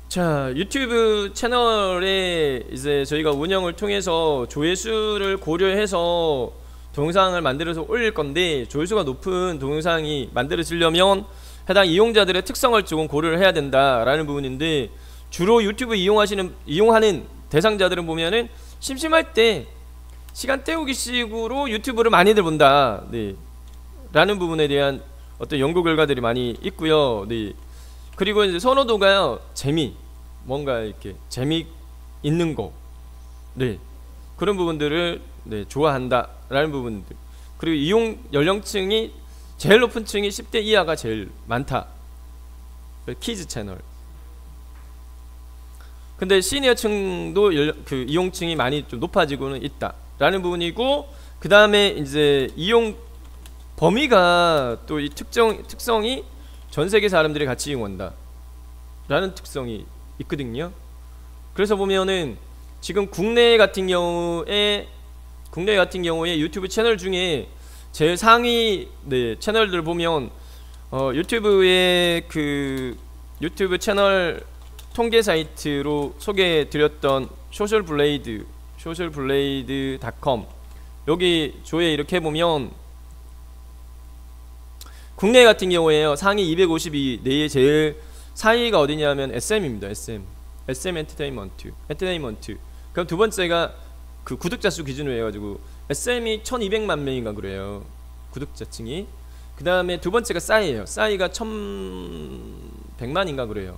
자, 유튜브 채널에 이제 저희가 운영을 통해서 조회수를 고려해서 동영상을 만들어서 올릴 건데, 조회수가 높은 동영상이 만들어지려면 해당 이용자들의 특성을 조금 고려를 해야 된다라는 부분인데, 주로 유튜브 이용하는 대상자들은 보면은 심심할 때 시간 때우기 식으로 유튜브를 많이들 본다, 네, 라는 부분에 대한 어떤 연구 결과들이 많이 있고요. 네. 그리고 이제 선호도가요, 뭔가 이렇게 재미있는 거, 네, 그런 부분들을 네, 좋아한다라는 부분들. 그리고 이용 연령층이 제일 높은 층이 10대 이하가 제일 많다. 키즈 채널. 근데 시니어층도 그 이용층이 많이 좀 높아지고는 있다라는 부분이고, 그 다음에 이제 이용 범위가 또 이 특성이 전 세계 사람들이 같이 이용한다 라는 특성이 있거든요. 그래서 보면은 지금 국내 같은 경우에 유튜브 채널 중에 제일 상위 네, 채널들 보면 유튜브의 그 유튜브 채널 통계 사이트로 소개해드렸던 socialblade.com 여기 조회 이렇게 해보면, 국내 같은 경우에요, 상위 252 내에 제일 상위가 어디냐면 SM입니다. SM 엔터테인먼트. 그럼 두 번째가 그 구독자 수 기준으로 해가지고 SM이 1200만 명인가 그래요, 구독자층이. 그 다음에 두 번째가 싸이에요. 싸이가 1100만인가 그래요,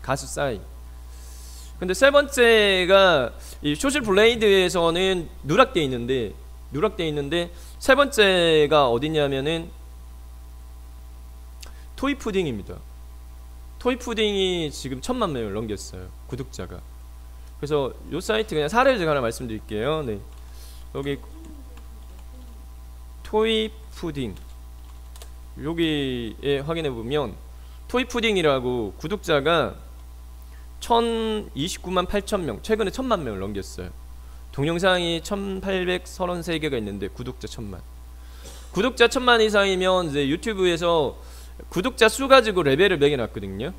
가수 싸이. 근데 세 번째가 이 소셜 블레이드에서는 누락되어 있는데 세 번째가 어디냐면은 토이푸딩입니다. 토이푸딩이 지금 1000만 명을 넘겼어요, 구독자가. 그래서 요 사이트 그냥 사례를 제가 하나 말씀드릴게요. 네. 여기 토이푸딩 여기에 확인해 보면 토이푸딩이라고 구독자가 1029만 8천명, 최근에 1000만 명을 넘겼어요. 동영상이 1833개가 있는데 구독자 1000만. 구독자 1000만 이상이면 이제 유튜브에서 구독자 수 가지고 레벨을 매겨놨거든요.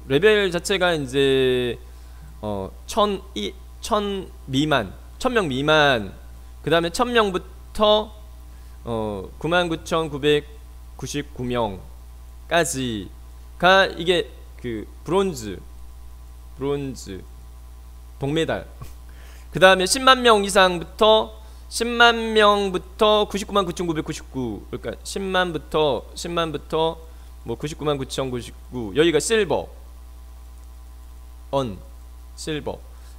레벨 자체가 이제 1000 미만, 1000명 미만, 그 다음에 1000명부터 99,999명까지가 이게 그 브론즈 동메달. 그 다음에 10만 명 이상부터 99,999, 그러니까 10만부터 뭐 99,999, 여기가 실버.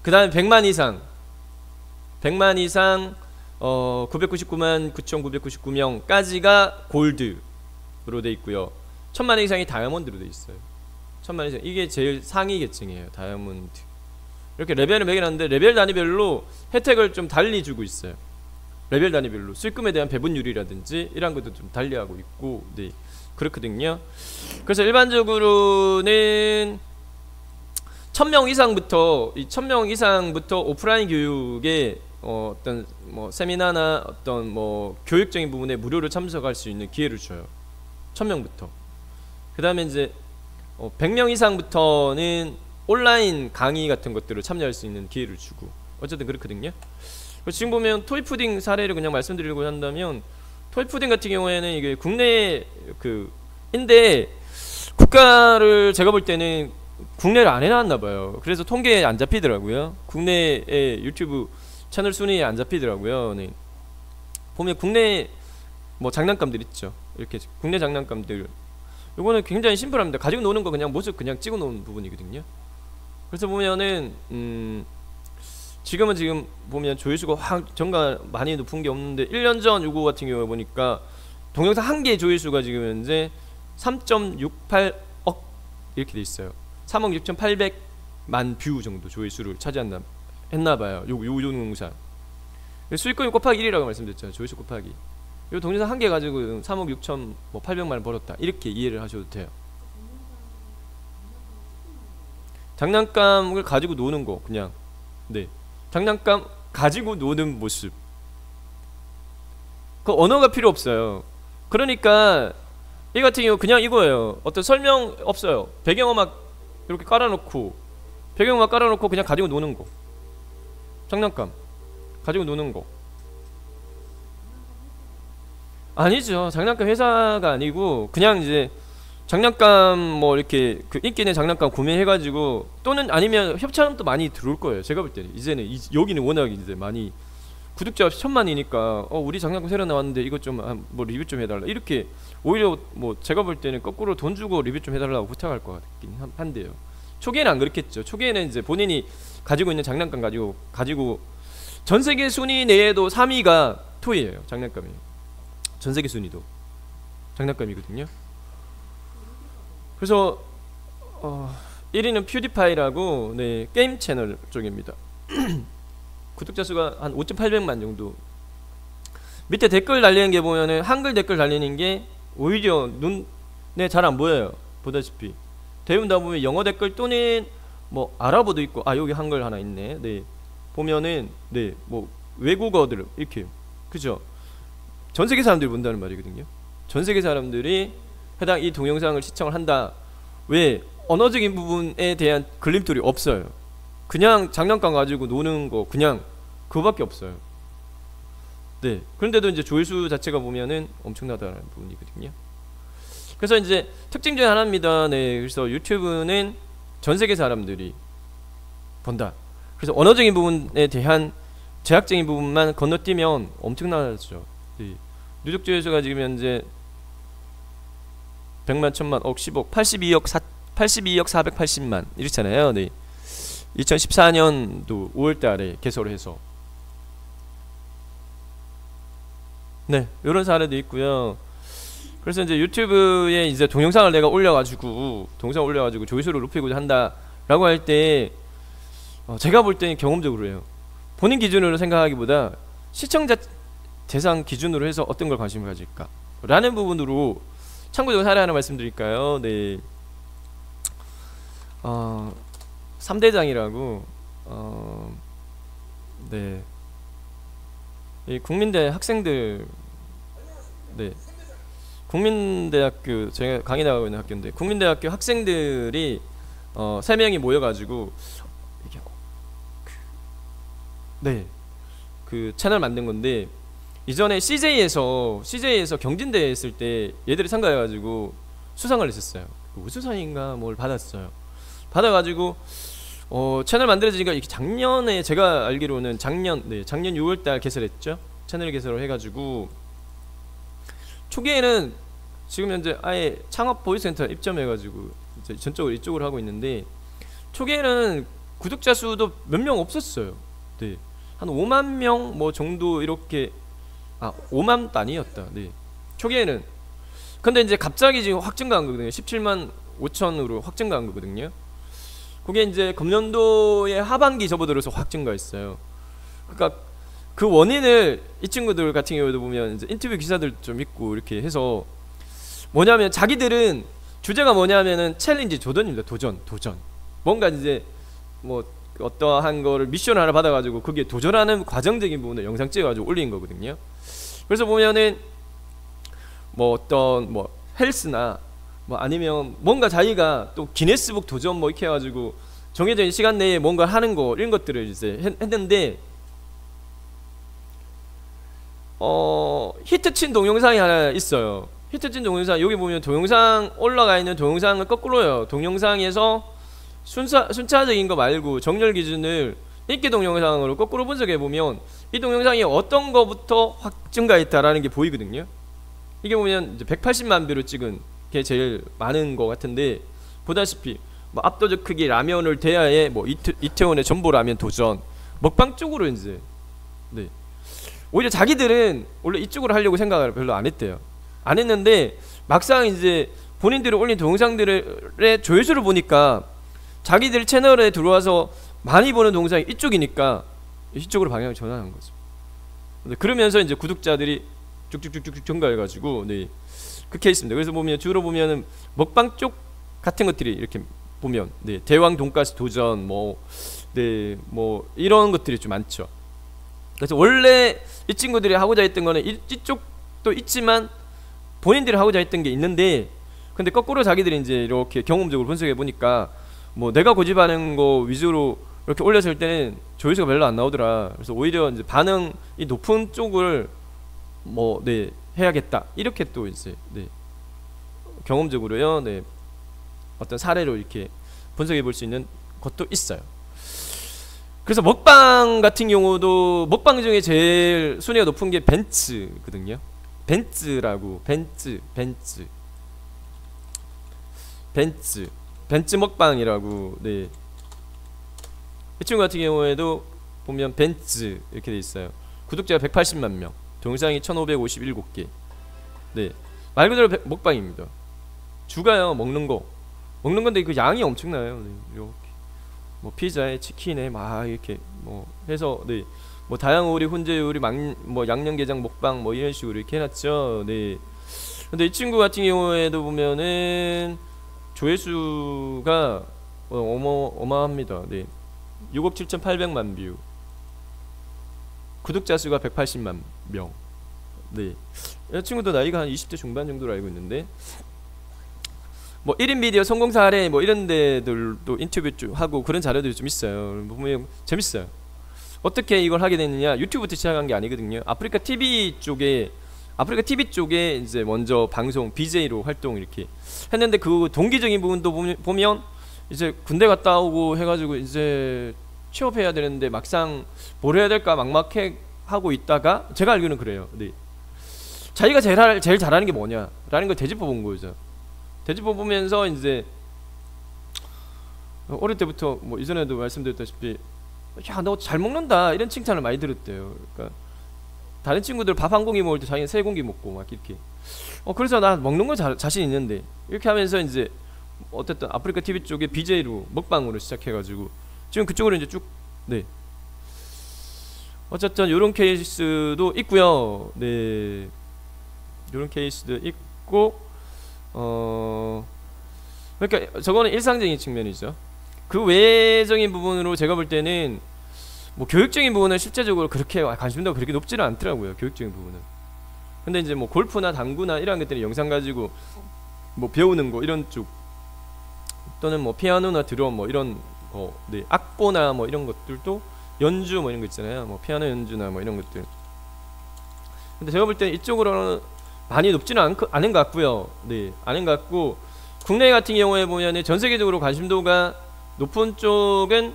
그 다음에 100만 이상 999,999명까지가 골드로 돼 있고요. 1000만 이상이 다이아몬드로 돼 있어요. 1000만 이상, 이게 제일 상위 계층이에요, 다이아몬드. 이렇게 레벨을 매겨놨는데 레벨 단위별로 혜택을 좀 달리 주고 있어요. 레벨 단위별로 수익금에 대한 배분율이라든지 이런 것도 좀 달리하고 있고, 네, 그렇거든요. 그래서 일반적으로는 1000명 이상부터 오프라인 교육에 어떤 뭐 세미나나 어떤 뭐 교육적인 부분에 무료로 참석할 수 있는 기회를 줘요. 1000명부터. 그 다음에 이제 100명 이상부터는 온라인 강의 같은 것들을 참여할 수 있는 기회를 주고, 어쨌든 그렇거든요. 지금 보면 토이푸딩 사례를 그냥 말씀드리려고 한다면, 토이푸딩 같은 경우에는 이게 국내 인데 국가를 제가 볼 때는 국내를 안 해놨나 봐요. 그래서 통계에 안 잡히더라고요. 국내의 유튜브 채널 순위에 안 잡히더라고요. 네. 보면 국내 뭐 장난감들 있죠. 이렇게 국내 장난감들. 요거는 굉장히 심플합니다. 가지고 노는 거 그냥 모습 그냥 찍어 놓은 부분이거든요. 그래서 보면은 지금 보면 조회수가 확 정말 많이 높은 게 없는데, 1년 전 요거 같은 경우에 보니까 동영상 한 개의 조회수가 지금 현재 3.68억 이렇게 돼 있어요. 3억 6,800만 뷰 정도 조회수를 했나봐요. 요 동영상. 수익금이 곱하기 1이라고 말씀드렸잖아요. 조회수 곱하기. 요 동영상 한 개 가지고 3억 6,800만을 벌었다, 이렇게 이해를 하셔도 돼요. 장난감을 가지고 노는 거, 그냥. 네. 장난감 가지고 노는 모습. 그 언어가 필요 없어요. 그러니까 이 같은 경우 그냥 이거예요. 어떤 설명 없어요. 배경음악 이렇게 깔아놓고 배경음악 깔아놓고 그냥 가지고 노는 거. 장난감 가지고 노는 거. 아니죠. 장난감 회사가 아니고 그냥 이제 장난감 뭐 이렇게 그 인기 있는 장난감 구매해가지고, 또는 아니면 협찬도 많이 들어올 거예요. 제가 볼 때는 이제는 여기는 워낙 이제 많이 구독자가 1000만이니까 우리 장난감 새로 나왔는데 이것 좀 뭐 리뷰 좀 해달라, 이렇게 오히려 뭐 제가 볼 때는 거꾸로 돈 주고 리뷰 좀 해달라고 부탁할 것 같긴 한데요. 초기에는 안 그렇겠죠. 초기에는 이제 본인이 가지고 있는 장난감 가지고 전 세계 순위 내에도 3위가 토이예요. 장난감이에요. 전 세계 순위도 장난감이거든요. 그래서 1위는 퓨디파이라고, 네, 게임 채널 쪽입니다. 구독자 수가 한 5,800만 정도. 밑에 댓글 달리는 게 보면은 한글 댓글 달리는 게 오히려 눈에 잘 안 보여요. 보다시피 대부분 다 보면 영어 댓글 또는 뭐 아랍어도 있고, 여기 한글 하나 있네. 네, 보면은 네, 뭐 외국어들 이렇게, 그죠? 전 세계 사람들이 본다는 말이거든요. 전 세계 사람들이 해당 이 동영상을 시청을 한다. 왜? 언어적인 부분에 대한 걸림돌이 없어요. 그냥 장난감 가지고 노는 거, 그냥 그거밖에 없어요. 네. 그런데도 이제 조회수 자체가 보면은 엄청나다는 부분이거든요. 그래서 이제 특징 중에 하나입니다. 네. 그래서 유튜브는 전 세계 사람들이 본다. 그래서 언어적인 부분에 대한 제약적인 부분만 건너뛰면 엄청나죠. 네. 누적 조회수가 지금 현재 100만, 1000만, 억, 10억, 82억 480만 이렇잖아요. 네. 2014년도 5월달에 개설을 해서, 네, 이런 사례도 있고요. 그래서 이제 유튜브에 이제 동영상을 내가 올려가지고 조회수를 높이고자 한다라고 할 때, 제가 볼 때는 경험적으로 해요. 본인 기준으로 생각하기보다 시청자 대상 기준으로 해서 어떤 걸 관심을 가질까 라는 부분으로 참고적으로 사례 하나 말씀드릴까요? 네. 3대장이라고 네, 이 국민대 학생들, 네, 국민대학교, 제가 강의 나가고 있는 학교인데 국민대학교 학생들이 3명이 모여가지고 이게 네, 그 채널 만든 건데, 이전에 CJ에서 경진대회 했을 때 얘들이 참가해가지고 수상을 했었어요. 우수상인가 뭘 받았어요. 받아가지고 채널 만들어지니까 이게 작년에, 제가 알기로는 작년 6월달 개설했죠. 채널 개설을 해가지고 초기에는 지금 현재 아예 창업 보이센터 입점해가지고 이제 전적으로 이쪽으로 하고 있는데, 초기에는 구독자 수도 몇 명 없었어요. 네, 한 5만 명 뭐 정도 이렇게, 5만도 아니었다. 네, 초기에는. 근데 이제 갑자기 지금 확증가한 거거든요. 17만 5천으로 확증가한 거거든요. 그게 이제 금년도의 하반기 접어들어서 확증가했어요. 그러니까 그 원인을 이 친구들 같은 경우에도 보면 이제 인터뷰 기사들 좀 있고 이렇게 해서, 뭐냐면 자기들은 주제가 뭐냐면은 챌린지, 도전입니다. 도전. 뭔가 이제 뭐 어떠한 거를 미션을 하나 받아가지고 그게 도전하는 과정적인 부분을 영상 찍어가지고 올린 거거든요. 그래서 보면은 뭐 어떤 뭐 헬스나 뭐 아니면 뭔가 자기가 또 기네스북 도전 뭐 이렇게 해가지고 정해진 시간 내에 뭔가 하는 거, 이런 것들을 이제 했는데, 히트친 동영상이 하나 있어요. 히트친 동영상, 여기 보면 동영상 올라가 있는 동영상을 거꾸로요. 동영상에서 순차적인 거 말고 정렬 기준을 인기 동영상으로 거꾸로 분석해 보면 이 동영상이 어떤 거부터 확 증가했다라는 게 보이거든요. 이게 보면 이제 180만 뷰를 찍은 게 제일 많은 것 같은데, 보다시피 뭐 압도적 크기 라면을 대하에 뭐 이태원의 전보라면 도전, 먹방 쪽으로 이제, 네, 오히려 자기들은 원래 이쪽으로 하려고 생각을 별로 안 했대요. 안 했는데 막상 이제 본인들이 올린 동영상들의 조회수를 보니까 자기들 채널에 들어와서 많이 보는 동영상이 이쪽이니까 이쪽으로 방향을 전환한 거죠. 네, 그러면서 이제 구독자들이 쭉쭉쭉쭉 증가해가지고, 네, 그 케이스입니다. 그래서 보면 주로 보면은 먹방 쪽 같은 것들이 이렇게 보면, 네, 대왕 돈가스 도전 네, 뭐 이런 것들이 좀 많죠. 그래서 원래 이 친구들이 하고자 했던 거는 이쪽도 있지만 본인들이 하고자 했던 게 있는데, 근데 거꾸로 자기들이 이제 이렇게 경험적으로 분석해 보니까 뭐 내가 고집하는 거 위주로 이렇게 올렸을 때는 조회수가 별로 안 나오더라. 그래서 오히려 이제 반응이 높은 쪽을 뭐 네 해야겠다 이렇게 또 이제 네 경험적으로요 네 어떤 사례로 이렇게 분석해 볼 수 있는 것도 있어요. 그래서 먹방 같은 경우도 먹방 중에 제일 순위가 높은 게 벤츠거든요. 벤츠라고 벤츠 먹방이라고 네. 이 친구 같은 경우에도 보면 벤츠 이렇게 돼 있어요. 구독자가 180만 명, 동영상이 1557개. 네, 말 그대로 먹방입니다. 주가요 먹는 건데 그 양이 엄청나요. 네, 이렇게 뭐 피자에 치킨에 막 이렇게 뭐 해서 네, 뭐 다양한 요리, 훈제 요리, 뭐 양념게장 먹방 뭐 이런 식으로 이렇게 해놨죠. 네. 근데 이 친구 같은 경우에도 보면은 조회수가 어마어마합니다. 네. 6억 7,800만 뷰. 구독자 수가 180만 명. 네. 이 친구도 나이가 한 20대 중반 정도로 알고 있는데 뭐 1인 미디어 성공 사례 뭐 이런 데들도 인터뷰 좀 하고 그런 자료들이 좀 있어요. 보면 재밌어요. 어떻게 이걸 하게 됐느냐? 유튜브부터 시작한 게 아니거든요. 아프리카 TV 쪽에 이제 먼저 방송 BJ로 활동 이렇게 했는데 그 동기적인 부분도 보면 이제 군대 갔다 오고 해가지고 이제 취업해야 되는데 막상 뭘 해야 될까 막막해 하고 있다가 제가 알기로는 그래요. 네. 자기가 제일 잘하는 게 뭐냐라는 걸 되짚어 본 거죠. 되짚어 보면서 이제 어릴 때부터 뭐 이전에도 말씀드렸다시피 야 너 잘 먹는다 이런 칭찬을 많이 들었대요. 그러니까 다른 친구들 밥 한 공기 먹을 때 자기는 세 공기 먹고 막 이렇게 그래서 나 먹는 거 자신 있는데 이렇게 하면서 이제 어쨌든 아프리카 TV 쪽에 BJ로 먹방으로 시작해가지고 지금 그쪽으로 이제 쭉 네 어쨌든 요런 케이스도 있고요. 네 요런 케이스도 있고 그러니까 저거는 일상적인 측면이죠. 그 외적인 부분으로 제가 볼 때는 뭐 교육적인 부분은 실제적으로 그렇게 관심도가 그렇게 높지는 않더라고요. 교육적인 부분은. 근데 이제 뭐 골프나 당구나 이런 것들이 영상 가지고 뭐 배우는 거 이런 쪽 또는 뭐 피아노나 드럼 뭐 이런 거 네, 악보나 뭐 이런 것들도 연주 뭐 이런 거 있잖아요. 뭐 피아노 연주나 뭐 이런 것들. 근데 제가 볼 때는 이쪽으로는 많이 높지는 않은 것 같고요. 네, 않은 것 같고 국내 같은 경우에 보면은 전 세계적으로 관심도가 높은 쪽은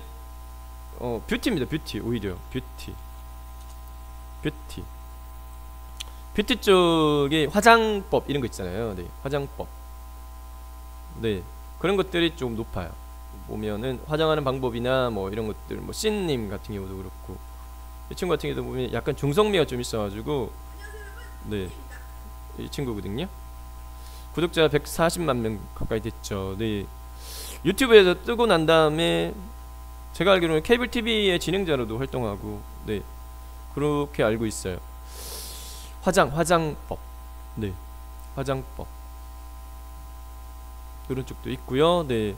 뷰티입니다. 뷰티 오히려 뷰티 쪽에 화장법 이런 거 있잖아요. 네, 화장법. 네, 그런 것들이 좀 높아요. 보면은 화장하는 방법이나 뭐 이런 것들, 뭐 씬님 같은 경우도 그렇고 이 친구 같은 경우도 보면 약간 중성미가 좀 있어가지고 네, 이 친구거든요. 구독자가 140만 명 가까이 됐죠. 네, 유튜브에서 뜨고 난 다음에 제가 알기로는 케이블 TV의 진행자로도 활동하고 네 그렇게 알고 있어요. 화장법 네 화장법 그런 쪽도 있고요. 네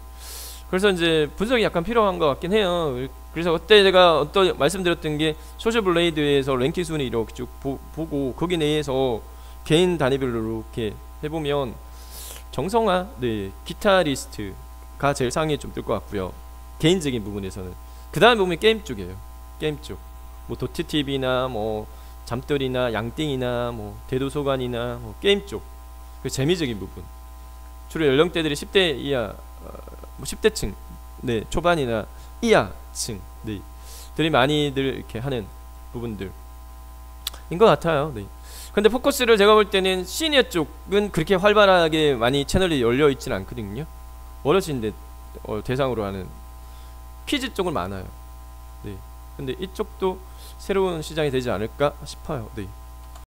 그래서 이제 분석이 약간 필요한 것 같긴 해요. 그래서 그때 제가 말씀드렸던 게 소셜블레이드에서 랭킹 순위 이렇게 쭉 보고 거기 내에서 개인 단위별로 이렇게 해보면 정성화 네 기타리스트가 제일 상위에 좀 뜰 것 같고요. 개인적인 부분에서는 그 다음에 보면 게임 쪽이에요. 게임 쪽 뭐 도트TV나 뭐 잠들이나 양띵이나 뭐 대도서관이나 뭐 게임 쪽 그 재미적인 부분 주로 연령대들이 10대 이하 뭐 10대층 네 초반이나 이하층 네 들이 많이들 이렇게 하는 부분들인 것 같아요. 네. 근데 포커스를 제가 볼 때는 시니어 쪽은 그렇게 활발하게 많이 채널이 열려 있진 않거든요. 어르신들 대상으로 하는 퀴즈 쪽은 많아요. 네. 근데 이쪽도 새로운 시장이 되지 않을까 싶어요. 네.